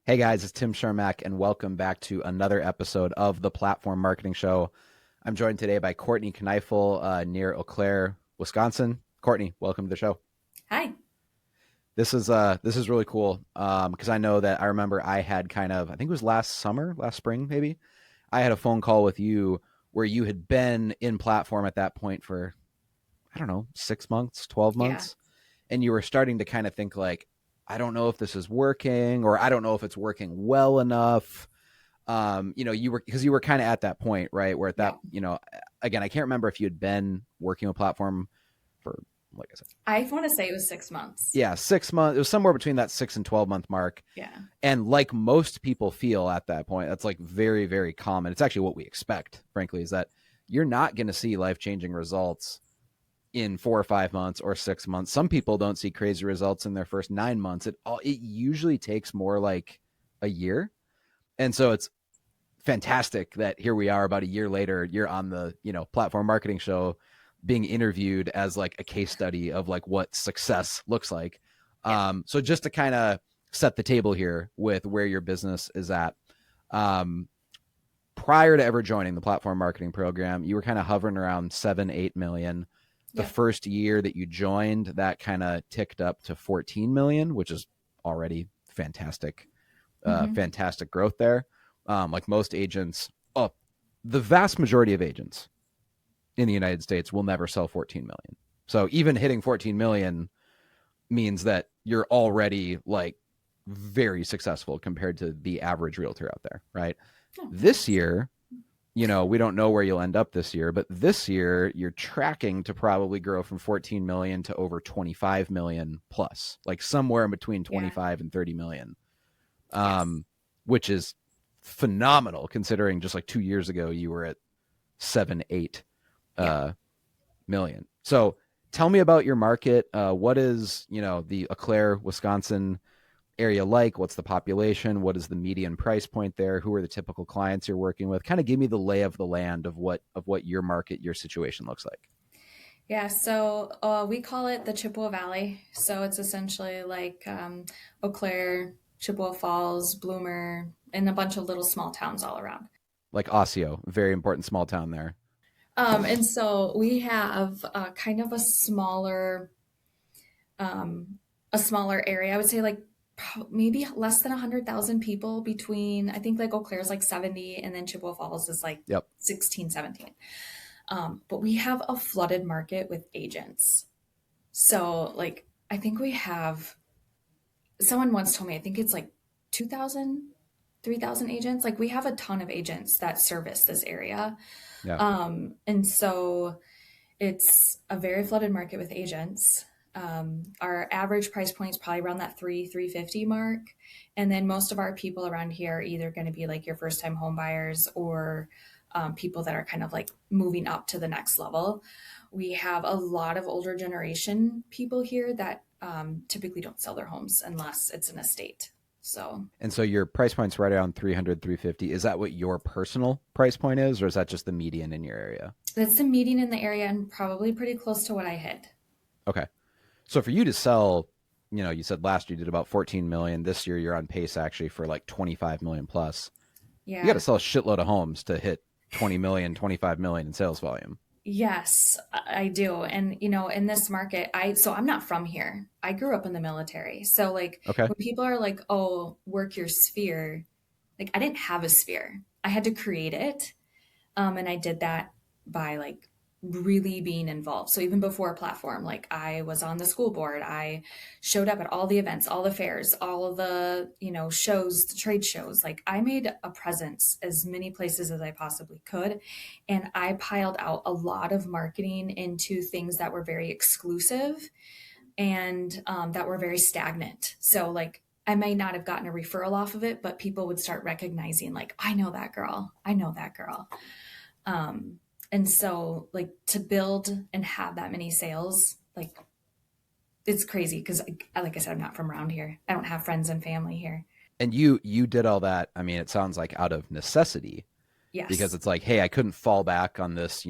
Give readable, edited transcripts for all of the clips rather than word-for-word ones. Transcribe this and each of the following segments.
Hey guys, it's Tim Sharmack, and welcome back to another episode of the Platform Marketing Show. I'm joined today by Courtney Kneifl near Eau Claire, Wisconsin. Courtney, welcome to the show. Hi. This is really cool because I know that I remember I had I think it was last spring maybe. I had a phone call with you where you had been in platform at that point for I don't know 6 months, 12 Yeah. months, and you were starting to kind of think like, I don't know if this is working or I don't know if it's working well enough. You were because you were kind of at that point, right? Where at that, Yeah. again, I can't remember if you had been working with platform for, like I said, I want to say it was 6 months. yeah, 6 months. It was somewhere between that 6 and 12 month mark. Yeah. And like most people feel at that point, that's like very, very common. It's actually what we expect, frankly, is that you're not going to see life changing results in 4 or 5 months or 6 months. Some people don't see crazy results in their first 9 months. It usually takes more like a year. And so it's fantastic that here we are about a year later, you're on the, platform marketing show being interviewed as like a case study of like what success looks like. Yeah. So just to kind of set the table here with where your business is at. Um, Prior to ever joining the platform marketing program, you were kind of hovering around 7, 8 million. The Yep. first year that you joined, that kind of ticked up to 14 million, which is already fantastic, Hmm. fantastic growth there. Like most agents, the vast majority of agents in the United States will never sell 14 million. So even hitting 14 million means that you're already like very successful compared to the average realtor out there, right? Oh, This thanks. year, we don't know where you'll end up this year, but this year you're tracking to probably grow from 14 million to over 25 million plus, like somewhere in between Yeah. 25 and 30 million, Yes. um, which is phenomenal considering just like 2 years ago you were at 7, 8 Yeah. uh, million. So tell me about your market. What is, the Eau Claire, Wisconsin area like? What's the population? What is the median price point there? Who are the typical clients you're working with? Kind of give me the lay of the land of what your market, your situation looks like. Yeah. So we call it the Chippewa Valley. So it's essentially like Eau Claire, Chippewa Falls, Bloomer, and a bunch of little small towns all around. Like Osseo, very important small town there. And so we have kind of um, a smaller area. I would say like maybe less than 100,000 people between, I think like Eau Claire is like 70 and then Chippewa Falls is like Yep. 16, 17. But we have a flooded market with agents. So like, I think we have, someone once told me, I think it's like 2,000, 3,000 agents. Like we have a ton of agents that service this area. Yeah. And so it's a very flooded market with agents. Our average price point is probably around that 350 mark. And then most of our people around here are either going to be like your first time home buyers or people that are kind of like moving up to the next level. We have a lot of older generation people here that typically don't sell their homes unless it's an estate. So And so your price point's right around 300, 350. Is that what your personal price point is, or is that just the median in your area? that's the median in the area and probably pretty close to what I hit. Okay. So for you to sell, you said last year you did about 14 million. This year you're on pace actually for like 25 million plus. You got to Yeah. sell a shitload of homes to hit 20 million, 25 million in sales volume. Yes, I do. And in this market, I'm not from here. I grew up in the military. So like Okay. when people are like, "Oh, work your sphere." Like I didn't have a sphere. I had to create it. And I did that by like really being involved. So even before a platform, like I was on the school board, I showed up at all the events, all the fairs, all of the, shows, the trade shows. Like I made a presence as many places as I possibly could. And I piled out a lot of marketing into things that were very exclusive and that were very stagnant. So like I may not have gotten a referral off of it, but people would start recognizing like, I know that girl. I know that girl. Um, and so like to build and have that many sales, like it's crazy because like I said, I'm not from around here. I don't have friends and family here. And you did all that. I mean, it sounds like out of necessity because Yes. it's like, hey, I couldn't fall back on this,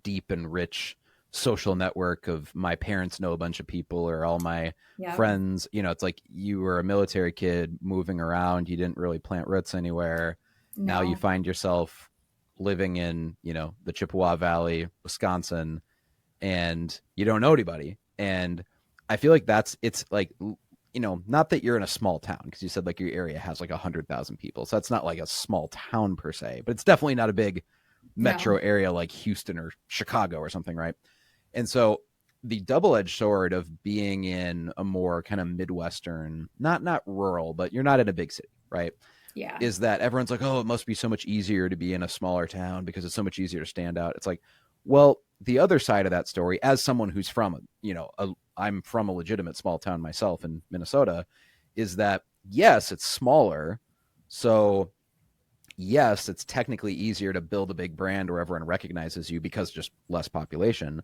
deep and rich social network of my parents know a bunch of people or all my Yep. friends. It's like you were a military kid moving around. You didn't really plant roots anywhere. Now you No. find yourself living in, the Chippewa Valley, Wisconsin, and you don't know anybody. And I feel like it's like, not that you're in a small town, because you said like your area has like 100,000 people. So that's not like a small town per se, but it's definitely not a big metro No. area like Houston or Chicago or something, right? And so the double-edged sword of being in a more kind of Midwestern, not rural, but you're not in a big city, right? Yeah. Is that everyone's like, oh, it must be so much easier to be in a smaller town because it's so much easier to stand out. It's like, well, the other side of that story, as someone who's from, I'm from a legitimate small town myself in Minnesota, is that yes, it's smaller. So yes, it's technically easier to build a big brand where everyone recognizes you because just less population.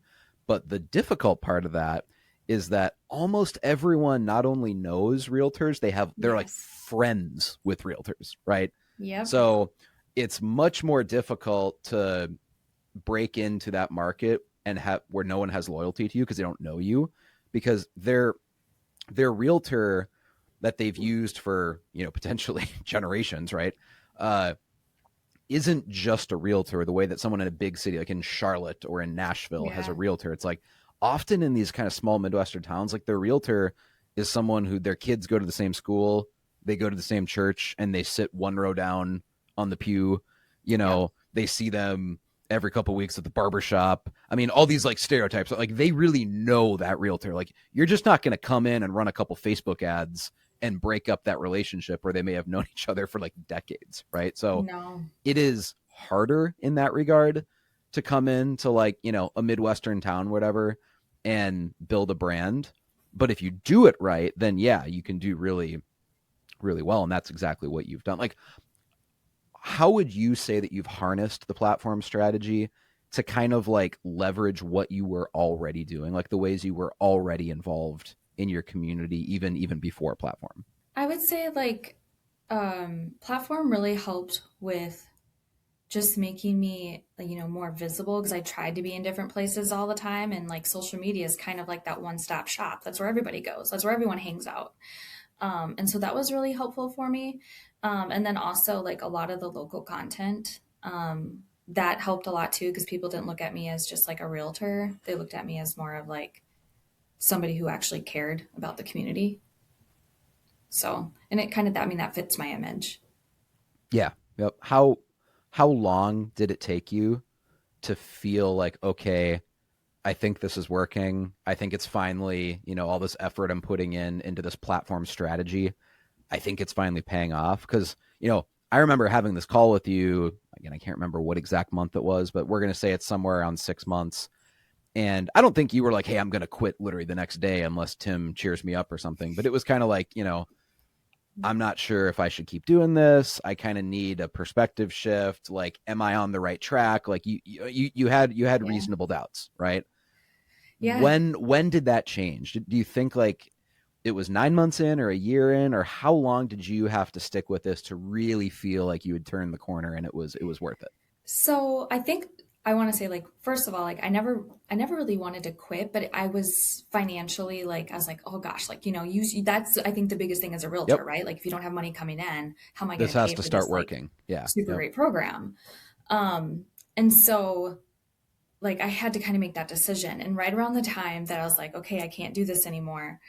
But the difficult part of that is that almost everyone not only knows realtors, they're like Yes. friends with realtors, right? Yep. So it's much more difficult to break into that market and have where no one has loyalty to you because they don't know you, because their realtor that they've used for potentially generations, right? Uh, isn't just a realtor the way that someone in a big city like in Charlotte or in Nashville has a Yeah. realtor. It's like often in these kind of small Midwestern towns, like their realtor is someone who their kids go to the same school, they go to the same church, and they sit one row down on the pew. Yep. They see them every couple of weeks at the barber shop. I mean, all these like stereotypes, like they really know that realtor. Like you're just not going to come in and run a couple Facebook ads and break up that relationship where they may have known each other for like decades, right? So No. it is harder in that regard to come into like, a Midwestern town, whatever, and build a brand. But if you do it right, then yeah, you can do really, really well. And that's exactly what you've done. Like, how would you say that you've harnessed the platform strategy to kind of like leverage what you were already doing, like the ways you were already involved in your community, even before platform? I would say like platform really helped with just making me, more visible because I tried to be in different places all the time. And like social media is kind of like that one stop shop. That's where everybody goes, that's where everyone hangs out. And so that was really helpful for me. And then also, like a lot of the local content, that helped a lot too because people didn't look at me as just like a realtor. They looked at me as more of like somebody who actually cared about the community. So, and it kind of, I mean, that fits my image. Yeah. Yep. How long did it take you to feel like, okay, I think this is working. I think it's finally, all this effort I'm putting into this platform strategy, I think it's finally paying off. Because, I remember having this call with you. Again, I can't remember what exact month it was, but we're going to say it's somewhere around 6 months. And I don't think you were like, hey, I'm going to quit literally the next day unless Tim cheers me up or something. But it was kind of like, I'm not sure if I should keep doing this. I kind of need a perspective shift. Like, am I on the right track? Like you had Yeah. reasonable doubts, right? Yeah. When did that change? Do you think like it was 9 months in or a year in, or how long did you have to stick with this to really feel like you had turned the corner and it was worth it? So I think I want to say like first of all like I never really wanted to quit, but I was financially like I was like, oh gosh, like that's I think the biggest thing as a realtor, Yep. right? Like if you don't have money coming in, how am I going This to has pay to for start this like working. Yeah. super Yep. great program? And so like I had to kind of make that decision. And right around the time that I was like, okay, I can't do this anymore,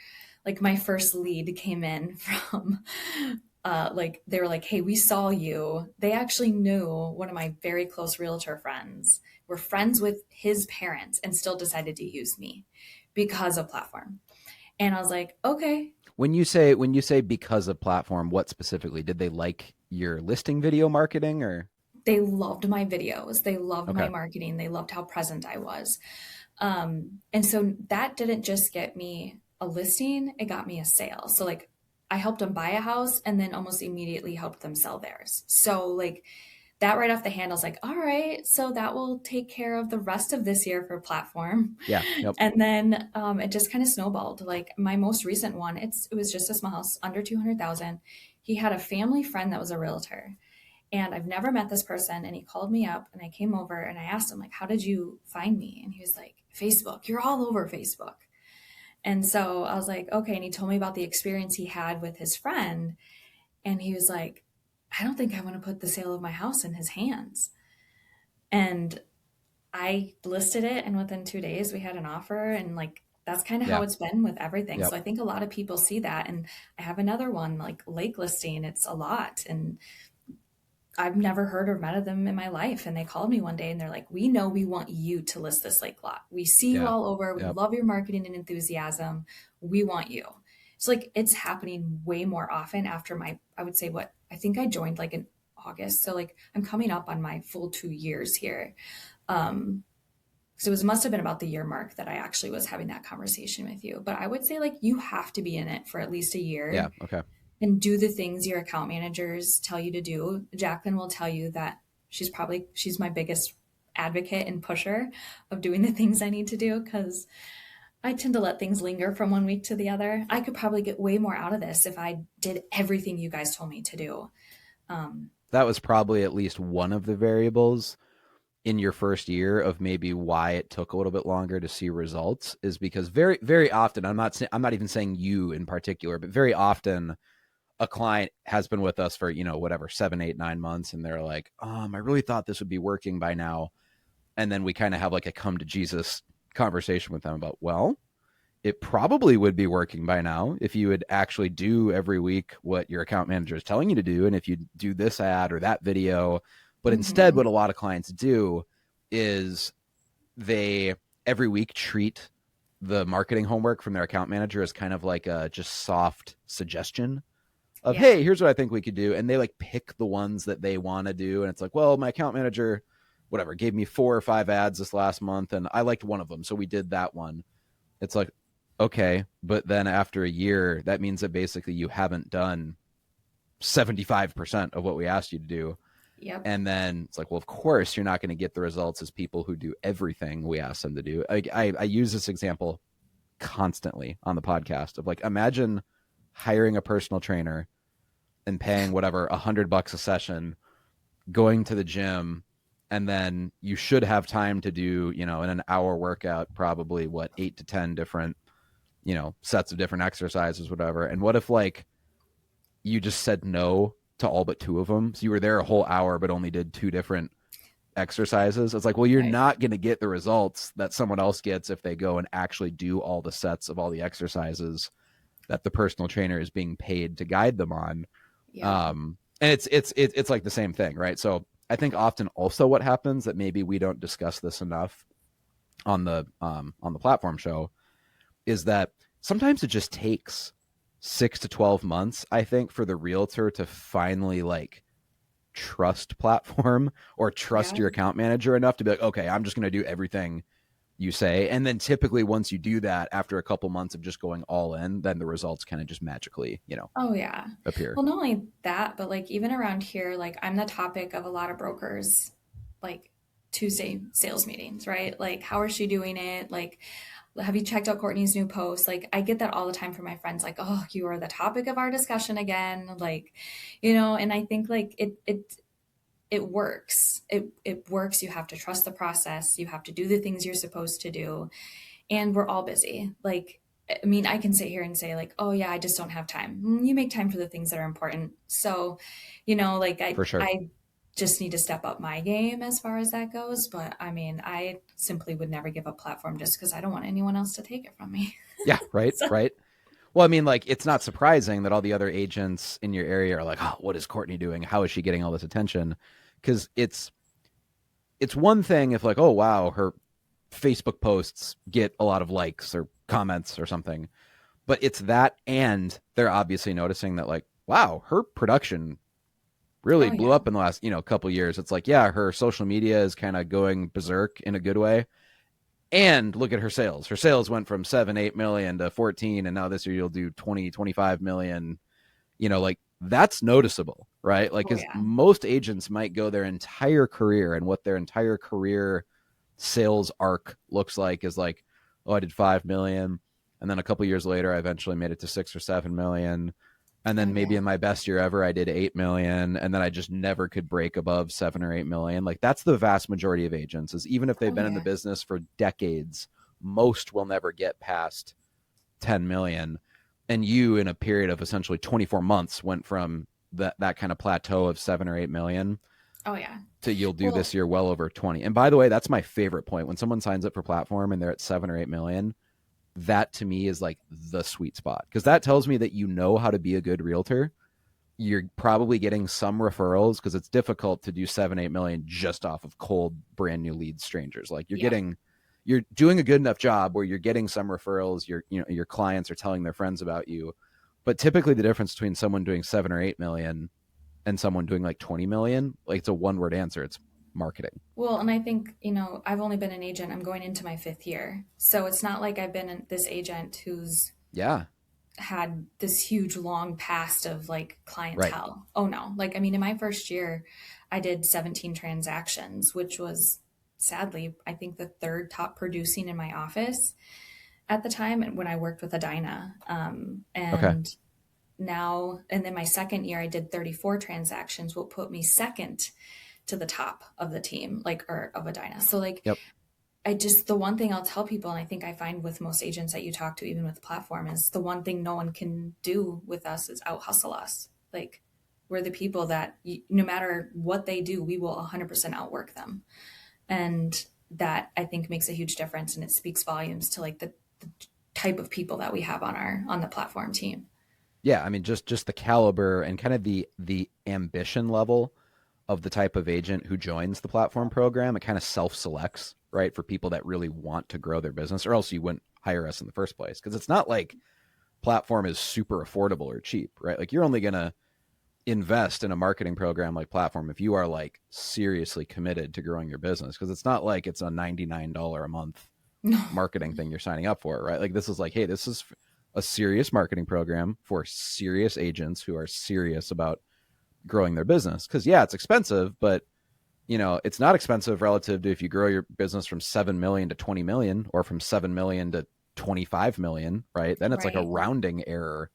like my first lead came in from like they were like, hey, we saw you. They actually knew one of my very close realtor friends, were friends with his parents and still decided to use me because of platform. And I was like, okay. When you say because of platform, what specifically did they like your listing video marketing or? They loved my videos, they loved my Okay. marketing, they loved how present I was. And so that didn't just get me a listing, it got me a sale. So like I helped them buy a house and then almost immediately helped them sell theirs. So like that right off the handle is like, all right, so that will take care of the rest of this year for platform. Yeah. Yep. And then it just kind of snowballed. Like my most recent one, it was just a small house, under 200,000. He had a family friend that was a realtor. And I've never met this person. And he called me up and I came over and I asked him, like, how did you find me? And he was like, Facebook, you're all over Facebook. And so I was like, okay. And he told me about the experience he had with his friend. And he was like, I don't think I want to put the sale of my house in his hands. And I listed it, and within 2 days, we had an offer. And like, that's kind of how Yeah. it's been with everything. Yep. So I think a lot of people see that. And I have another one, like lake listing, it's a lot. And I've never heard or met of them in my life. And they called me one day and they're like, we know we want you to list this lake lot. We see you Yeah. all over. We Yep. love your marketing and enthusiasm. We want you. So like it's happening way more often after I would say what I think I joined like in August. So like I'm coming up on my full 2 years here. Um, so it must have been about the year mark that I actually was having that conversation with you. But I would say like you have to be in it for at least a Yeah. year Okay. and do the things your account managers tell you to do. Jacqueline will tell you that she's my biggest advocate and pusher of doing the things I need to do because I tend to let things linger from one week to the other. I could probably get way more out of this if I did everything you guys told me to do. Um, That was probably at least one of the variables in your first year of maybe why it took a little bit longer to see results, is because very, very often, I'm not even saying you in particular, but very often a client has been with us for, whatever, 7, 8, 9 months. And they're like, I really thought this would be working by now. And then we kind of have like a come to Jesus conversation with them about, well, it probably would be working by now if you would actually do every week what your account manager is telling you to do. And if you do this ad or that video, but instead mhm. what a lot of clients do is they every week treat the marketing homework from their account manager as kind of like a just soft suggestion of, Yeah. hey, here's what I think we could do. And they like pick the ones that they want to do. And it's like, well, my account manager, whatever, gave me 4 or 5 ads this last month and I liked one of them. So we did that one. It's like, okay, but then after a year, that means that basically you haven't done 75% of what we asked you to do. Yep. And then it's like, well, of course, you're not going to get the results as people who do everything we ask them to do. I use this example constantly on the podcast of like, imagine hiring a personal trainer and paying whatever $100 a session, going to the gym, and then you should have time to do, in an hour workout, probably what, 8 to 10 different, sets of different exercises, whatever. And what if like you just said no to all but 2 of them? So you were there a whole hour, but only did 2 different exercises. It's like, well, you're Right. not going to get the results that someone else gets if they go and actually do all the sets of all the exercises that the personal trainer is being paid to guide them on. Yep. And it's like the same thing, right? So I think often also what happens that maybe we don't discuss this enough on the platform show is that sometimes it just takes 6 to 12 months, I think, for the realtor to finally like trust platform or trust Yeah. your account manager enough to be like, okay, I'm just going to do everything you say. And then typically once you do that, after a couple months of just going all in, then the results kind of just magically, Oh yeah. appear. Well, not only that, but like even around here, like I'm the topic of a lot of brokers, like Tuesday sales meetings, right? Like, how is she doing it? Like, have you checked out Courtney's new post? Like, I get that all the time from my friends, like, oh, you are the topic of our discussion again. Like, and I think like it works. It works. You have to trust the process. You have to do the things you're supposed to do. And we're all busy. Like, I mean, I can sit here and say, like, oh, yeah, I just don't have time. You make time for the things that are important. So, like, For sure. I just need to step up my game as far as that goes. But I mean, I simply would never give up platform just because I don't want anyone else to take it from me. Yeah. Right. So, Right. Well, I mean, like, it's not surprising that all the other agents in your area are like, oh, what is Courtney doing? How is she getting all this attention? Because it's one thing if like, oh, wow, her Facebook posts get a lot of likes or comments or something. But it's that, and they're obviously noticing that, like, wow, her production really oh, blew yeah. up in the last, couple years. It's like, yeah, her social media is kind of going berserk in a good way. And look at her sales. Her sales went from 7, 8 million to 14. And now this year you'll do 20, 25 million. Like that's noticeable, right? Like, Oh, because yeah. most agents might go their entire career, and what their entire career sales arc looks like is like, oh, I did 5 million. And then a couple years later, I eventually made it to 6 or 7 million. And Oh then maybe yeah. in my best year ever, I did 8 million. And then I just never could break above 7 or 8 million. Like that's the vast majority of agents is even if they've Oh been in the yeah. business for decades, most will never get past 10 million. And you in a period of essentially 24 months went from that kind of plateau of 7 or 8 million Oh yeah. to you'll do Well, this year well over 20. And by the way, that's my favorite point. When someone signs up for platform and they're at 7 or 8 million, that to me is like the sweet spot because that tells me that you know how to be a good realtor. You're probably getting some referrals because it's difficult to do 7 8 million just off of cold brand new lead strangers. Like yep. you're doing a good enough job where you're getting some referrals. Your clients are telling their friends about you, but typically the difference between someone doing 7 or 8 million and someone doing like 20 million, like it's a one word answer. It's marketing. Well, and I think, I've only been an agent. I'm going into my fifth year. So it's not like I've been this agent who's Yeah. had this huge long past of like Right. clientele. Oh no. Like, I mean, in my first year, I did 17 transactions, which was sadly, I think the third top producing in my office at the time when I worked with Adina. Okay. And then my second year, I did 34 transactions, what put me second to the top of the team, like, or of Adina. So, like, Yep. the one thing I'll tell people, and I think I find with most agents that you talk to, even with platform, is the one thing no one can do with us is out hustle us. Like, we're the people that no matter what they do, we will 100% outwork them. And that I think makes a huge difference. And it speaks volumes to like the type of people that we have on the platform team. Yeah, I mean just the caliber and kind of the ambition level of the type of agent who joins the platform program. It kind of self-selects, right, for people that really want to grow their business, or else you wouldn't hire us in the first place. Because it's not like platform is super affordable or cheap, right? Like you're only gonna invest in a marketing program like platform if you are like seriously committed to growing your business. Because it's not like it's a $99 a month No. marketing thing you're signing up for, right? Like this is like, hey, this is a serious marketing program for serious agents who are serious about growing their business. Because yeah, it's expensive, but it's not expensive relative to if you grow your business from 7 million to 20 million or from 7 million to 25 million, right? Then it's like a Right. rounding error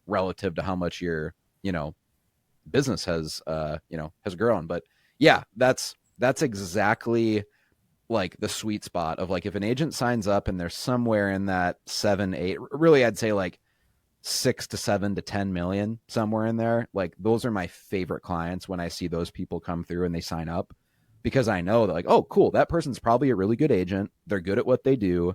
relative to how much your, you know, business has grown. But yeah, that's exactly like the sweet spot of like if an agent signs up and they're somewhere in that 7 8, really I'd say like 6 to 7 to 10 million, somewhere in there. Like those are my favorite clients when I see those people come through and they sign up because I know that like, oh cool, that person's probably a really good agent, they're good at what they do,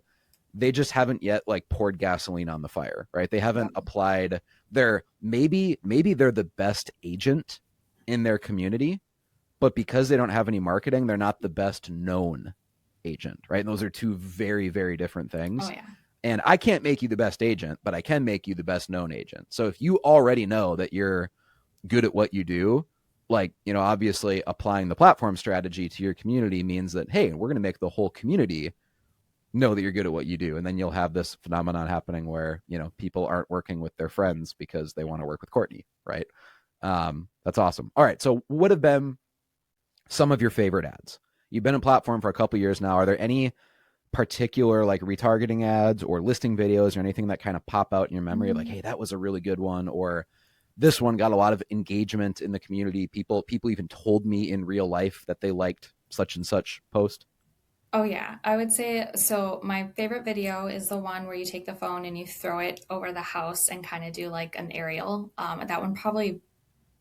they just haven't yet like poured gasoline on the fire, right? They haven't Yep. applied their maybe they're the best agent in their community, but because they don't have any marketing, they're not the best known agent, right? And those are two very, very different Oh things. yeah. And I can't make you the best agent, but I can make you the best known agent. So if you already know that you're good at what you do, like, obviously applying the platform strategy to your community means that, hey, we're going to make the whole community know that you're good at what you do. And then you'll have this phenomenon happening where, people aren't working with their friends because they want to work with Courtney, right? That's awesome. All right. So what have been some of your favorite ads? You've been in platform for a couple years now. Are there any particular like retargeting ads or listing videos or anything that kind of pop out in your memory like, Mm. hey, that was a really good one, or this one got a lot of engagement in the community, people even told me in real life that they liked such and such post? Oh yeah, I would say so. My favorite video is the one where you take the phone and you throw it over the house and kind of do like an aerial. That one probably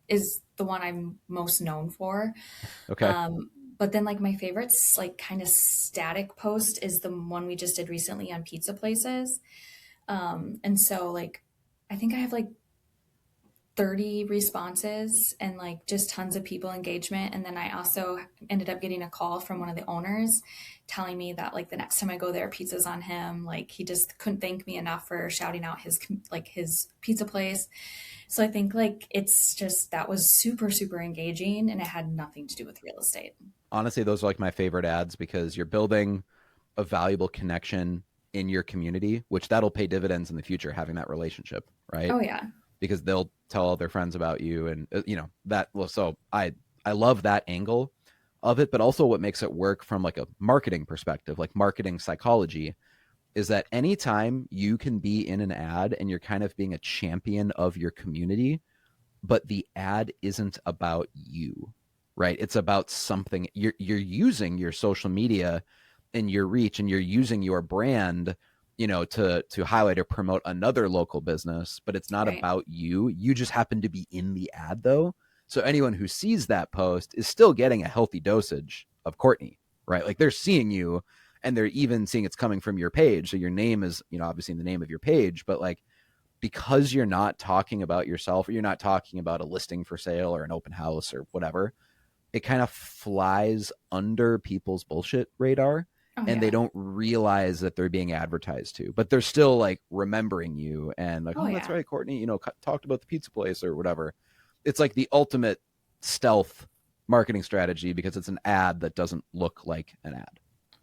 is the one I'm most known for. Okay. Um, but then like my favorites, like kind of static post is the one we just did recently on pizza places. And so like I think I have like 30 responses and like just tons of people engagement. And then I also ended up getting a call from one of the owners telling me that like the next time I go there, pizza's on him. Like he just couldn't thank me enough for shouting out his pizza place. So I think like it's just that was super, super engaging and it had nothing to do with real estate. Honestly, those are like my favorite ads because you're building a valuable connection in your community, which that'll pay dividends in the future, having that relationship, right? Oh yeah. Because they'll tell all their friends about you, and that. Well, so I love that angle of it, but also what makes it work from like a marketing perspective, like marketing psychology, is that anytime you can be in an ad and you're kind of being a champion of your community, but the ad isn't about you, right? It's about something. You're using your social media and your reach, and you're using your brand, to highlight or promote another local business, but it's not Right. about you. You just happen to be in the ad though. So anyone who sees that post is still getting a healthy dosage of Courtney, right? Like they're seeing you, and they're even seeing it's coming from your page. So your name is, obviously in the name of your page, but like, because you're not talking about yourself, or you're not talking about a listing for sale or an open house or whatever, it kind of flies under people's bullshit radar, Oh and they yeah. don't realize that they're being advertised to, but they're still like remembering you and like, Oh oh, that's yeah. right, Courtney, talked about the pizza place or whatever. It's like the ultimate stealth marketing strategy because it's an ad that doesn't look like an ad.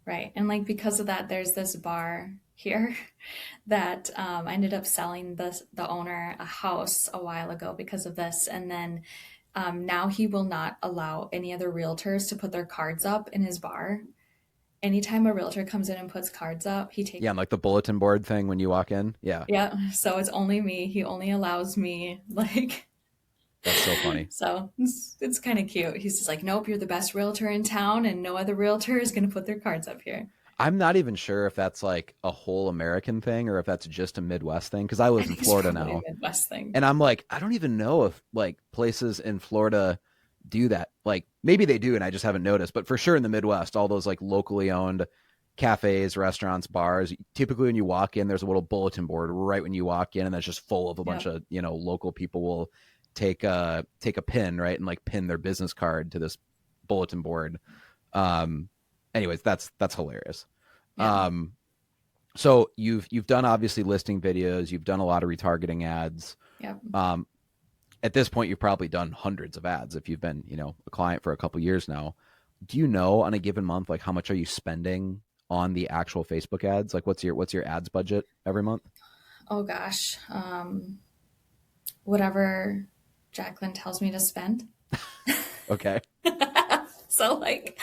Right. And like because of that, there's this bar here that I ended up selling the owner a house a while ago because of this. And then now he will not allow any other realtors to put their cards up in his bar. Anytime a realtor comes in and puts cards up, he takes. Yeah, and like the bulletin board thing when you walk in. Yeah, Yeah, so it's only me. He only allows me like that's so funny. so it's kind of cute. He's just like, "Nope, you're the best realtor in town and no other realtor is going to put their cards up here." I'm not even sure if that's like a whole American thing or if that's just a Midwest thing, because I I live in think it's Florida probably now. a Midwest thing. And I'm like, I don't even know if like places in Florida do that. Like maybe they do and I just haven't noticed, but for sure in the Midwest, all those like locally owned cafes, restaurants, bars, typically when you walk in, there's a little bulletin board right when you walk in, and that's just full of a bunch Yep. of, local people will take a pin, right? And like pin their business card to this bulletin board. Um Anyways, that's hilarious. Yeah. Um so you've done obviously listing videos, you've done a lot of retargeting ads. Yep. Um, at this point, you've probably done hundreds of ads if you've been, a client for a couple years now. Do you know on a given month, like how much are you spending on the actual Facebook ads? Like what's your ads budget every month? Oh gosh. Whatever Jacqueline tells me to spend. Okay. So like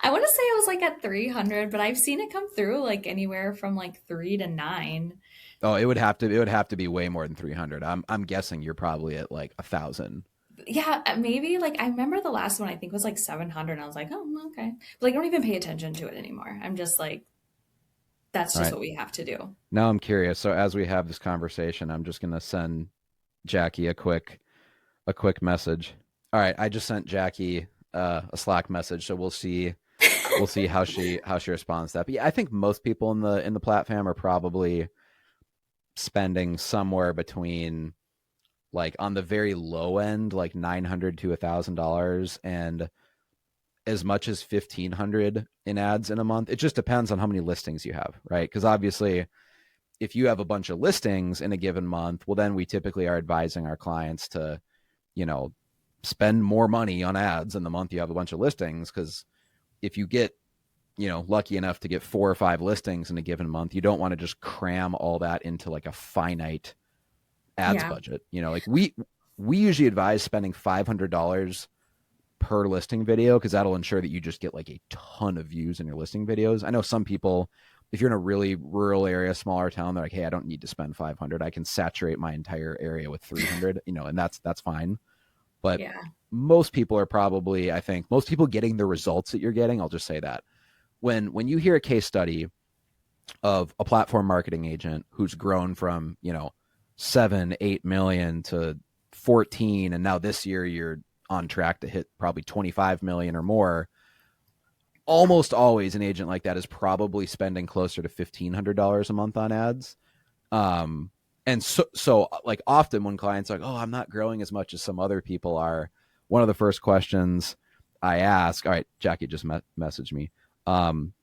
I want to say it was like at 300, but I've seen it come through like anywhere from like 3 to 9. Oh, it would have to be way more than 300. I'm guessing you're probably at like 1,000. Yeah, maybe like I remember the last one I think was like 700 and I was like, "Oh, okay." But like I don't even pay attention to it anymore. I'm just like that's All just right. what we have to do. Now I'm curious. So as we have this conversation, I'm just gonna send Jackie a quick message. All right, I just sent Jackie a Slack message, so we'll see how she responds to that. But yeah, I think most people in the platform are probably spending somewhere between, like, on the very low end, like $900 to $1,000, and as much as 1,500 in ads in a month. It just depends on how many listings you have, right? Because obviously, if you have a bunch of listings in a given month, well, then we typically are advising our clients to, you know, spend more money on ads in the month you have a bunch of listings. Because if you get, lucky enough to get 4 or 5 listings in a given month, you don't want to just cram all that into like a finite ads Yeah. budget. Like we usually advise spending $500 per listing video, because that'll ensure that you just get like a ton of views in your listing videos. I know some people, if you're in a really rural area, smaller town, they're like, hey, I don't need to spend 500. I can saturate my entire area with 300, and that's fine. But Yeah. most people are probably, I think, most people getting the results that you're getting. I'll just say that when you hear a case study of a platform marketing agent who's grown from 7-8 million to 14, and now this year you're on track to hit probably 25 million or more, almost always an agent like that is probably spending closer to $1,500 a month on ads. um and so like often when clients are like, oh, I'm not growing as much as some other people are, one of the first questions I ask, all right, Jackie just messaged me. One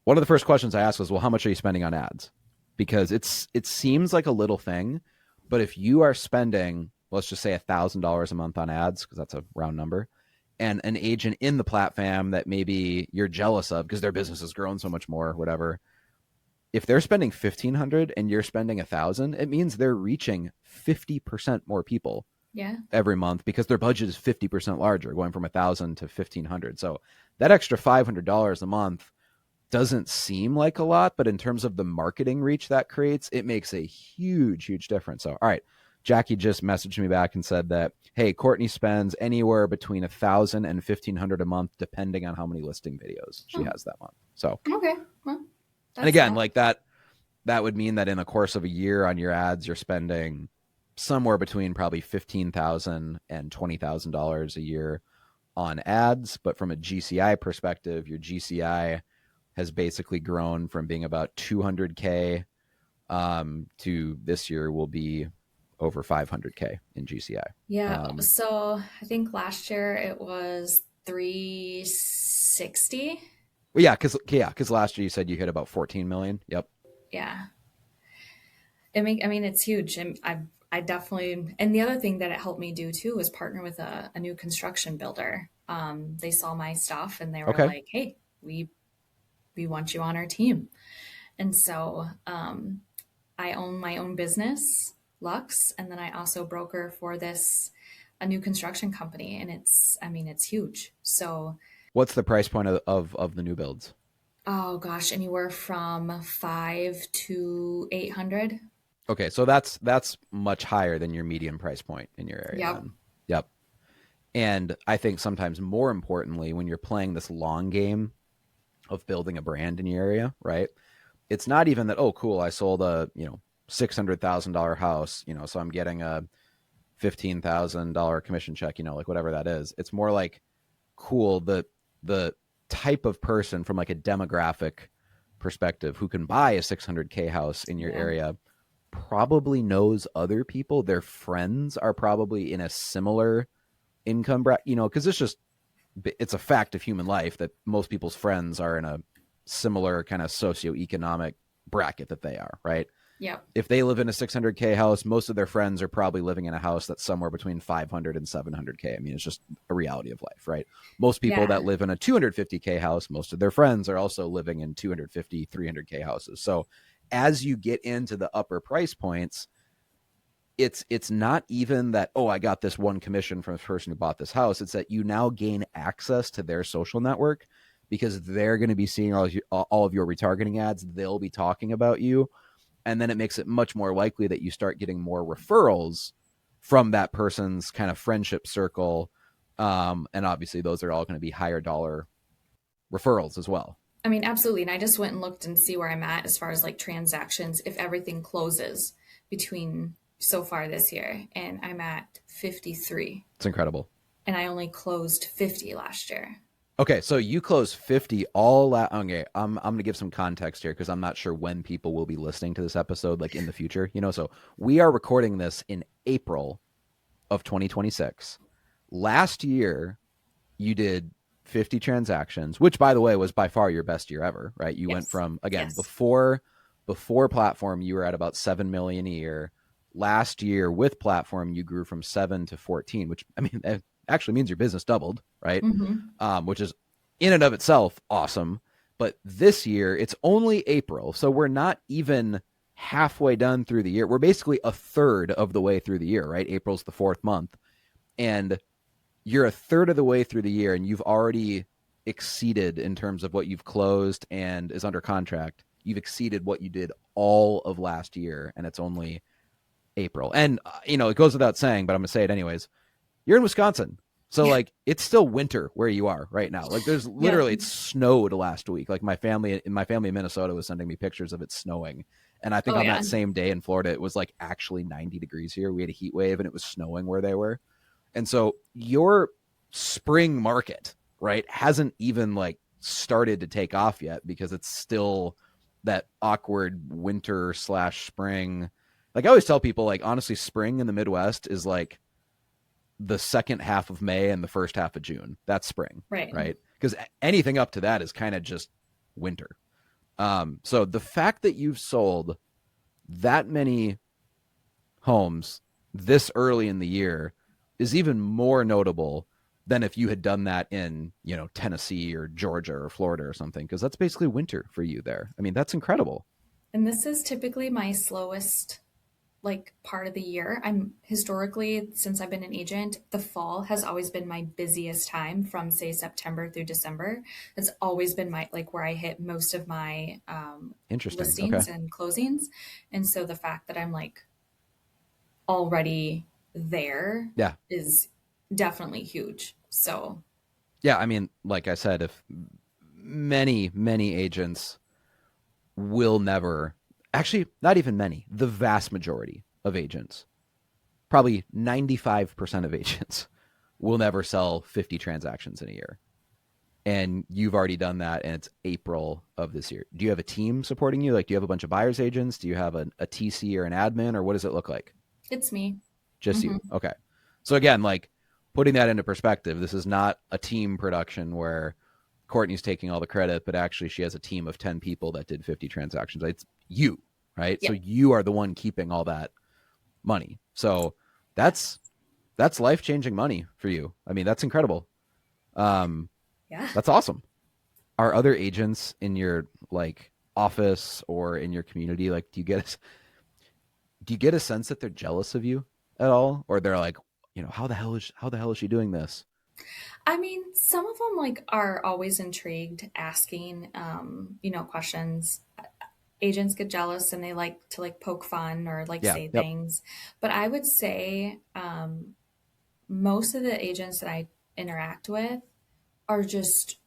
of the first questions I asked was, well, how much are you spending on ads? Because it seems like a little thing, but if you are spending, let's just say $1,000 a month on ads, because that's a round number, and an agent in the platform that maybe you're jealous of because their business has grown so much more, whatever, if they're spending 1,500 and you're spending 1,000, it means they're reaching 50% more people Yeah. every month because their budget is 50% larger, going from 1,000 to 1,500. So that extra $500 a month doesn't seem like a lot, but in terms of the marketing reach that creates, it makes a huge, huge difference. So, all right, Jackie just messaged me back and said that, hey, Courtney spends anywhere between 1,000 and 1,500 a month, depending on how many listing videos she has that month. So, okay, well, and again, like that would mean that in the course of a year on your ads, you're spending somewhere between probably $15,000 and $20,000 a year on ads. But from a GCI perspective, your GCI has basically grown from being about 200K to this year will be over 500K in GCI. Yeah. So I think last year it was 360. Well, because last year you said you hit about 14 million. Yep. Yeah. I mean, it's huge. And I definitely, and the other thing that it helped me do too was partner with a new construction builder. They saw my stuff and they were Okay. like, hey, we want you on our team. And so, I own my own business, Lux, and then I also broker for a new construction company. And I mean, it's huge. So, What's the price point of the new builds? oh gosh, anywhere from 5 to 800. Okay, so that's much higher than your median price point in your area Yep. then. Yep. And I think sometimes more importantly, when you're playing this long game of building a brand in your area, right? It's not even that, oh, cool, I sold a, $600,000 house, so I'm getting a $15,000 commission check, like whatever that is. It's more like, cool, the type of person from like a demographic perspective who can buy a 600K house in your Yeah. area probably knows other people. Their friends are probably in a similar income bracket, because it's a fact of human life that most people's friends are in a similar kind of socioeconomic bracket that they are, right? Yep. If they live in a 600K house, most of their friends are probably living in a house that's somewhere between 500 and 700K. I mean, it's just a reality of life, right? Most people that Yeah. live in a 250K house, most of their friends are also living in 250, 300K houses. So as you get into the upper price points, it's not even that, oh, I got this one commission from this person who bought this house. It's that you now gain access to their social network because they're going to be seeing all of your retargeting ads. They'll be talking about you. And then it makes it much more likely that you start getting more referrals from that person's kind of friendship circle. And obviously those are all going to be higher dollar referrals as well. I mean, absolutely. And I just went and looked and see where I'm at as far as like transactions, if everything closes between so far this year. And I'm at 53. It's incredible. And I only closed 50 last year. Okay, so you closed 50 all that. Okay, I'm going to give some context here because I'm not sure when people will be listening to this episode, like in the future. So we are recording this in April of 2026. Last year, you did 50 transactions, which, by the way, was by far your best year ever, right? You went Yes. from, again, Yes. before platform, you were at about 7 million a year. Last year with platform, you grew from 7 to 14, which, I mean, that actually means your business doubled, right? Mm-hmm. Which is in and of itself awesome. But this year, it's only April. So we're not even halfway done through the year. We're basically a third of the way through the year, right? April's the 4th month. And you're a third of the way through the year and you've already exceeded in terms of what you've closed and is under contract. You've exceeded what you did all of last year, and it's only April. And, it goes without saying, but I'm going to say it anyways. You're in Wisconsin. So like it's still winter where you are right now. Like there's literally Yeah. it snowed last week. Like my family in Minnesota was sending me pictures of it snowing. And I think Oh, on yeah. that same day in Florida, it was like actually 90 degrees here. We had a heat wave and it was snowing where they were. And so your spring market, right, hasn't even like started to take off yet because it's still that awkward winter / spring. Like I always tell people, like, honestly, spring in the Midwest is like the second half of May and the first half of June. That's spring, Right. right? Because anything up to that is kind of just winter. So the fact that you've sold that many homes this early in the year is even more notable than if you had done that in, Tennessee or Georgia or Florida or something, because that's basically winter for you there. I mean, that's incredible. And this is typically my slowest like part of the year. I'm historically, since I've been an agent, the fall has always been my busiest time from say September through December. It's always been my like where I hit most of my Interesting. Okay. listings and closings. And so the fact that I'm like already there Yeah. is definitely huge. So Yeah. I mean, like I said, if many agents will never, actually, not even many, the vast majority of agents, probably 95% of agents will never sell 50 transactions in a year. And you've already done that, and it's April of this year. Do you have a team supporting you? Like, do you have a bunch of buyer's agents? Do you have a TC or an admin, or what does it look like? it's me. Just Hmm. you. Okay. So again, like putting that into perspective, this is not a team production where Courtney's taking all the credit, but actually she has a team of 10 people that did 50 transactions. It's you, right? So Yep. you are the one keeping all that money. So that's life-changing money for you. I mean, that's incredible. Um, Yeah. that's awesome. Are other agents in your like office or in your community like do you get a sense that they're jealous of you at all, or they're like, how the hell is she doing this? I mean, some of them like are always intrigued, asking, questions. Agents get jealous and they like to like poke fun or like Yeah. say Yep. things. But I would say most of the agents that I interact with are just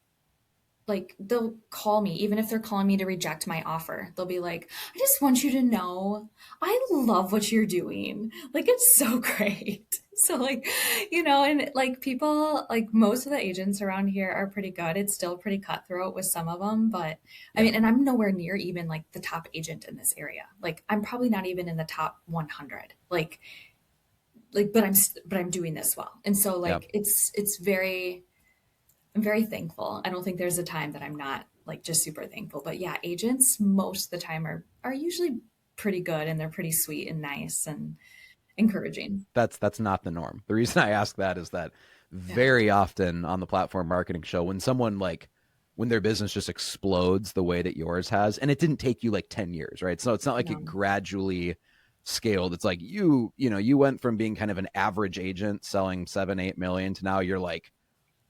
like they'll call me even if they're calling me to reject my offer. They'll be like, I just want you to know I love what you're doing, like it's so great. So like, and like people, like most of the agents around here are pretty good. It's still pretty cutthroat with some of them, but I Yeah. mean, and I'm nowhere near even like the top agent in this area. Like I'm probably not even in the top 100. Like but I'm doing this well, and so Yeah. like it's very, I'm very thankful. I don't think there's a time that I'm not like just super thankful. But yeah, agents most of the time are usually pretty good, and they're pretty sweet and nice and encouraging. That's not the norm. The reason I ask that is that Yeah. very often on the platform marketing show, when someone like when their business just explodes the way that yours has, and it didn't take you like 10 years, right? So it's not like it No. gradually scaled. It's like you went from being kind of an average agent selling 7-8 million to now you're like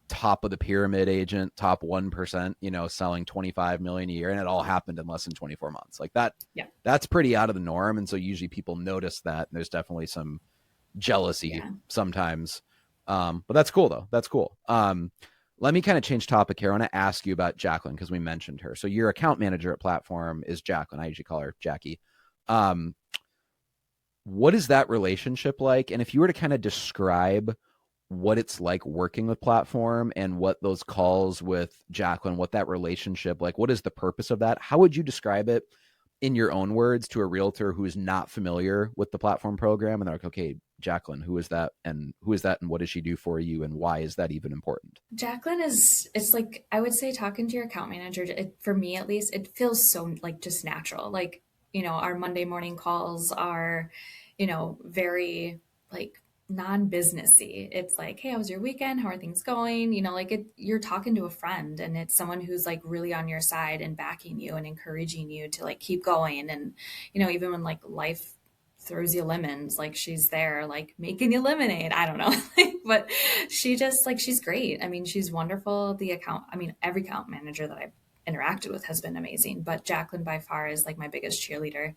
top of the pyramid agent, top 1%, selling 25 million a year. And it all happened in less than 24 months. Like Yeah. that's pretty out of the norm. And so usually people notice that. And there's definitely some jealousy Yeah. sometimes. But that's cool though. That's cool. Let me kind of change topic here. I want to ask you about Jacqueline because we mentioned her. So your account manager at Platform is Jacqueline. I usually call her Jackie. Um, what is that relationship like? And if you were to kind of describe what it's like working with Platform and what those calls with Jacqueline, what that relationship, like what is the purpose of that? How would you describe it in your own words to a realtor who is not familiar with the Platform program? And they're like, okay, Jacqueline, who is that? And who is that? And what does she do for you? And why is that even important? Jacqueline is, it's like, I would say talking to your account manager, for me at least, it feels so like just natural. Like, our Monday morning calls are, very like non-businessy. It's like, hey, how was your weekend? How are things going? Like you're talking to a friend, and it's someone who's like really on your side and backing you and encouraging you to like keep going. And, even when like life throws you lemons, like she's there like making you lemonade, I don't know. But she just like, she's great. I mean, she's wonderful. Every account manager that I've interacted with has been amazing, but Jacqueline by far is like my biggest cheerleader.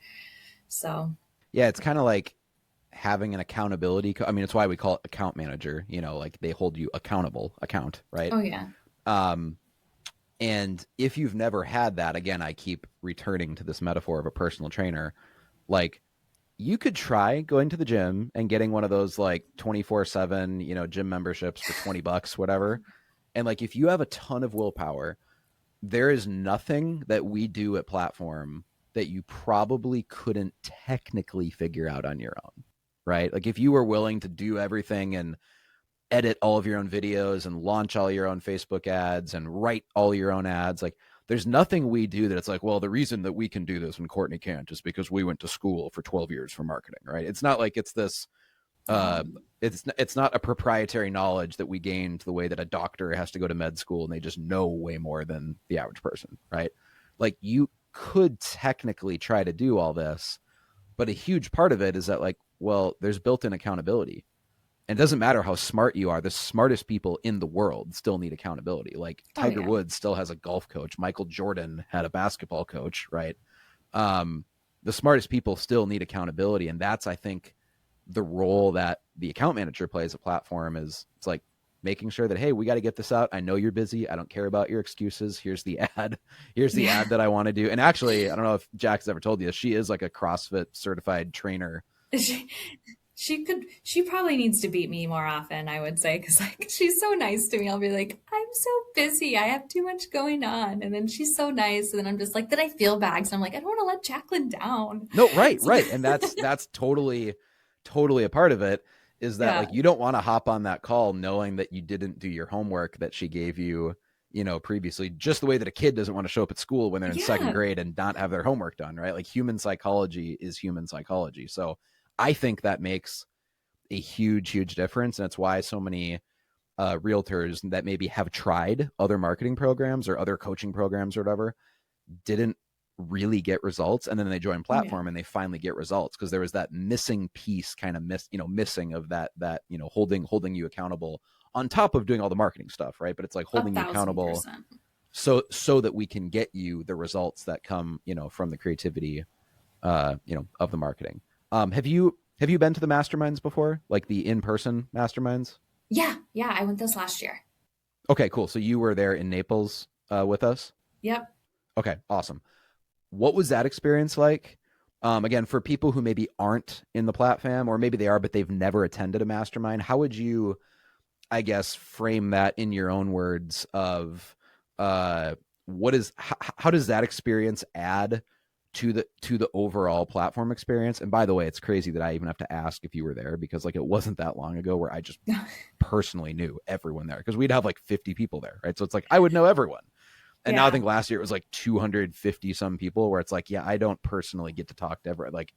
So Yeah, it's kind of like having an accountability. I mean, it's why we call it account manager, like they hold you accountable account, right? oh yeah. Um, and if you've never had that, again, I keep returning to this metaphor of a personal trainer. Like you could try going to the gym and getting one of those like 24/7, gym memberships for $20, whatever. And like if you have a ton of willpower, there is nothing that we do at Platform that you probably couldn't technically figure out on your own, right? Like if you were willing to do everything and edit all of your own videos and launch all your own Facebook ads and write all your own ads, like there's nothing we do that it's like, well, the reason that we can do this and Courtney can't is because we went to school for 12 years for marketing, right? It's not like it's this No. uh it's not a proprietary knowledge that we gained the way that a doctor has to go to med school and they just know way more than the average person, right? Like you could technically try to do all this, But a huge part of it is that, like, well, there's built-in accountability. And it doesn't matter how smart you are. The smartest people in the world still need accountability. Like Oh Tiger yeah. Woods still has a golf coach. Michael Jordan had a basketball coach, right? Um, the smartest people still need accountability. And that's, I think, the role that the account manager plays at platform is it's like making sure that, hey, we got to get this out. I know you're busy. I don't care about your excuses. Here's the ad. Here's the Yeah. ad that I want to do. And actually, I don't know if Jack's ever told you, she is like a CrossFit certified trainer. She, she probably needs to beat me more often, I would say, because like she's so nice to me. I'll be like, I'm so busy. I have too much going on. And then she's so nice. And then I'm just like, then I feel bad. So I'm like, I don't want to let Jacqueline down. No, right, So right. And that's totally a part of it, is that yeah. like you don't want to hop on that call knowing that you didn't do your homework that she gave you, previously, just the way that a kid doesn't want to show up at school when they're in second Yeah. grade and not have their homework done, right? Like human psychology is human psychology. So I think that makes a huge, huge difference. And it's why so many realtors that maybe have tried other marketing programs or other coaching programs or whatever didn't really get results, and then they join Oh yeah. platform and they finally get results because there was that missing piece kind of missing of that holding you accountable on top of doing all the marketing stuff, right? But it's like A holding you thousand accountable percent. so that we can get you the results that come from the creativity of the marketing. Have you been to the masterminds before, like the in-person masterminds? Yeah. Yeah. I went this last year. Okay, cool. So you were there in Naples with us. Yep. Okay, awesome. What was that experience like? Again, for people who maybe aren't in the platform, or maybe they are, but they've never attended a mastermind, how would you, I guess, frame that in your own words of how does that experience add to the overall platform experience? And by the way, it's crazy that I even have to ask if you were there, because like it wasn't that long ago where I just personally knew everyone there, because we'd have like 50 people there, right? So it's like I would know everyone. And now I Yeah. think last year it was like 250 some people, where it's like, yeah, I don't personally get to talk to everyone. Like,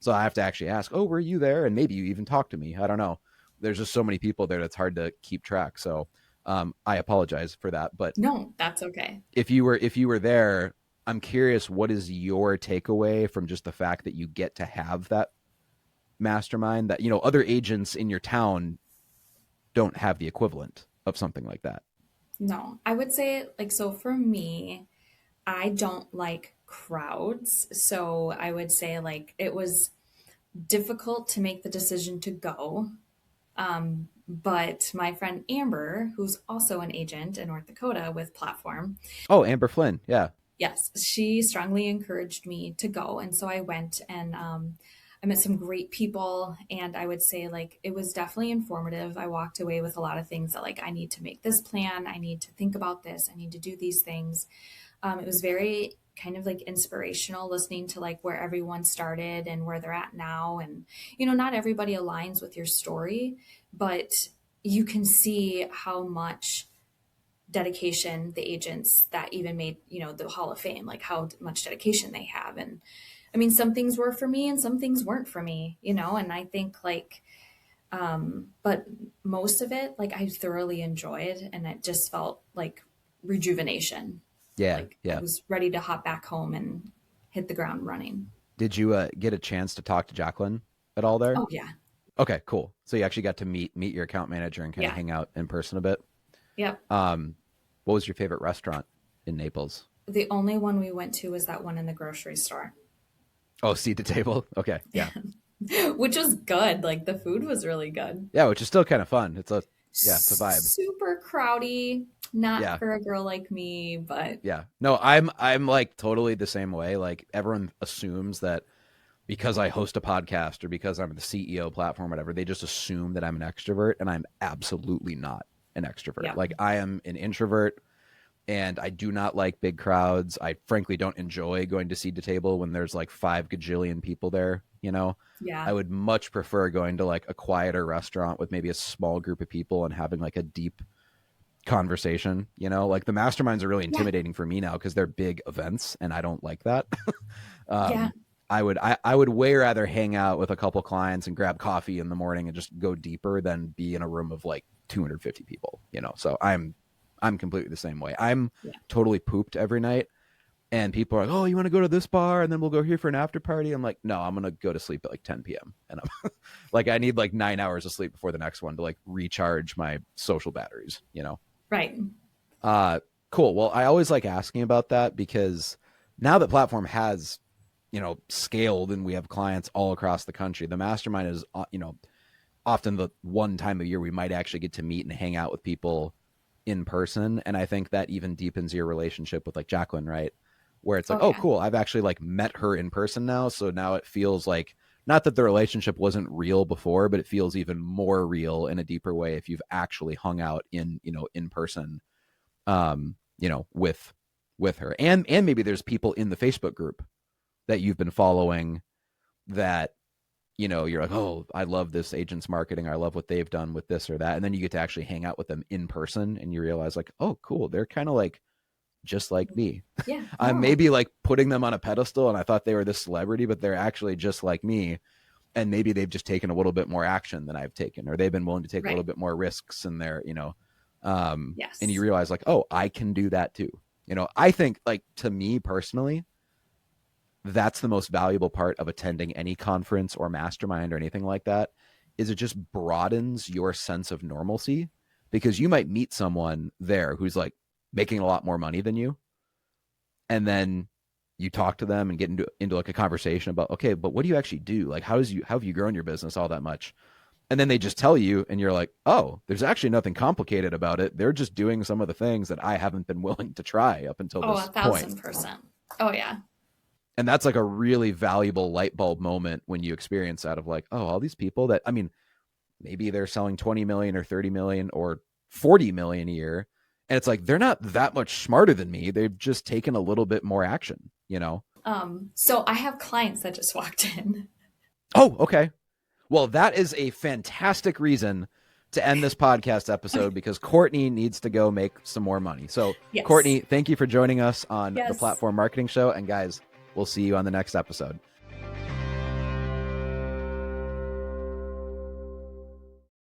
so I have to actually ask, oh, were you there? And maybe you even talked to me. I don't know. There's just so many people there that's hard to keep track. So I apologize for that. But No, that's okay. if you were there, I'm curious, what is your takeaway from just the fact that you get to have that mastermind that other agents in your town don't have the equivalent of something like that? No, I would say like, so for me, I don't like crowds. So I would say like it was difficult to make the decision to go. But my friend Amber, who's also an agent in North Dakota with Platform, Oh, Amber Flynn. Yeah. yes, she strongly encouraged me to go. And so I went, and I met some great people. And I would say, like, it was definitely informative. I walked away with a lot of things that, like, I need to make this plan. I need to think about this. I need to do these things. It was very kind of like inspirational listening to like where everyone started and where they're at now. And, not everybody aligns with your story, but you can see how much dedication the agents that even made the Hall of Fame, like how much dedication they have. And I mean, some things were for me and some things weren't for me, and I think like but most of it, like, I thoroughly enjoyed, and it just felt like rejuvenation. Yeah. Like I Yeah. was ready to hop back home and hit the ground running. Did you get a chance to talk to Jacqueline at all there? Oh yeah. Okay, cool. So you actually got to meet your account manager and kind of Yeah. hang out in person a bit. Yep. Um, what was your favorite restaurant in Naples? The only one we went to was that one in the grocery store, Oh, seat to table. Okay, yeah, which was good. Like the food was really good. yeah, which is still kind of fun. It's a vibe. Super crowdy, not Yeah, for a girl like me, but yeah. No, I'm like totally the same way. Like everyone assumes that because I host a podcast or because I'm the CEO platform, whatever, they just assume that I'm an extrovert, and I'm absolutely not an extrovert. yeah. Like I am an introvert, and I do not like big crowds. I frankly don't enjoy going to seat to table when there's like 5 gajillion people there. Yeah. I would much prefer going to like a quieter restaurant with maybe a small group of people and having like a deep conversation. Like the masterminds are really Yeah. intimidating for me now because they're big events, and I don't like that. Yeah. um, I would way rather hang out with a couple clients and grab coffee in the morning and just go deeper than be in a room of like 250 people. So I'm completely the same way. I'm Yeah. totally pooped every night, And people are like, oh, you want to go to this bar and then we'll go here for an after party? I'm like, no, I'm going to go to sleep at like 10 p.m. And I'm like, I need like 9 hours of sleep before the next one to like recharge my social batteries, you know? Right. Uh, cool. Well, I always like asking about that because now that platform has, scaled and we have clients all across the country, the mastermind is, often the one time of year we might actually get to meet and hang out with people in person. And I think that even deepens your relationship with like Jacqueline, right? Where it's like, Oh oh, yeah. cool. I've actually like met her in person now. So now it feels like not that the relationship wasn't real before, but it feels even more real in a deeper way if you've actually hung out in person, with her. And maybe there's people in the Facebook group that you've been following that you're like, oh, I love this agent's marketing. I love what they've done with this or that. And then you get to actually hang out with them in person and you realize like, oh, cool. They're kind of like just like me. Yeah. I'm No. maybe like putting them on a pedestal and I thought they were this celebrity, but they're actually just like me. And maybe they've just taken a little bit more action than I've taken, or they've been willing to take a little Right. bit more risks in their, and you Yes. realize like, oh, I can do that too. I think like to me personally, that's the most valuable part of attending any conference or mastermind or anything like that is it just broadens your sense of normalcy because you might meet someone there who's like making a lot more money than you and then you talk to them and get into like a conversation about okay, but what do you actually do, like how have you grown your business all that much, and then they just tell you and you're like, oh, there's actually nothing complicated about it, they're just doing some of the things that I haven't been willing to try up until Oh, a this point. thousand percent. Oh yeah. And that's like a really valuable light bulb moment when you experience that of like, oh, all these people that, I mean, maybe they're selling 20 million or 30 million or 40 million a year. And it's like, they're not that much smarter than me. They've just taken a little bit more action. So I have clients that just walked in. Oh, okay. Well, that is a fantastic reason to end this podcast episode because Courtney needs to go make some more money. So, Yes. Courtney, thank you for joining us on the Yes. Platform Marketing Show. And guys, we'll see you on the next episode.